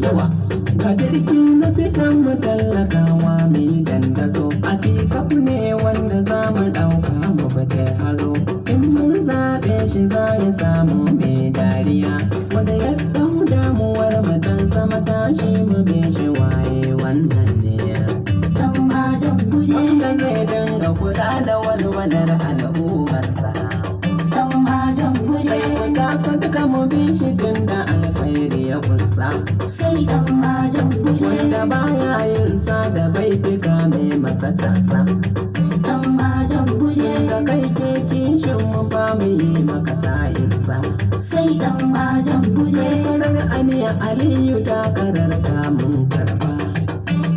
yawa ga jirgi na fitan mu tallakawa mai dandazo a pickup ne wanda za mu ɗauka mu fita hazo in mun zaɓe shi za ya samu mai dariya wanda ya ɗau damuwar matan zama tashi mu bi shi waye wannan ne wanda zai dinga kula da walwalar al'ummarsa sai ku taso duka mu bi shi tun da alkhairi ya kunsa sai dan majan gude wanda baya yin sa da baituka mai masa casa dan majan gude da kai ke kishin mu ba mu yi maka sa'insa sai dan majan gude karar aniya aliyu ta karar kamun karba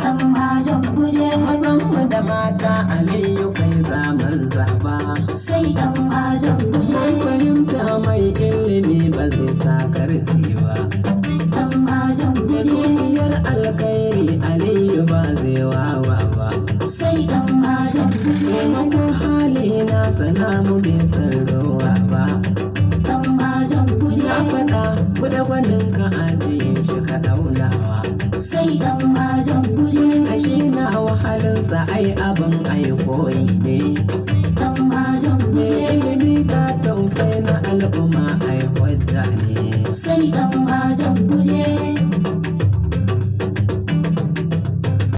dan majan gude mazan mu da mata aliyu kai zaman zaba sai dan majan gude fahimta mai ilimi ba zai sa karci ba dan majan gude zuciyar alkhairi aliyu ba zai wawa ba sai dan majan gude taimako hali na sana mu bisa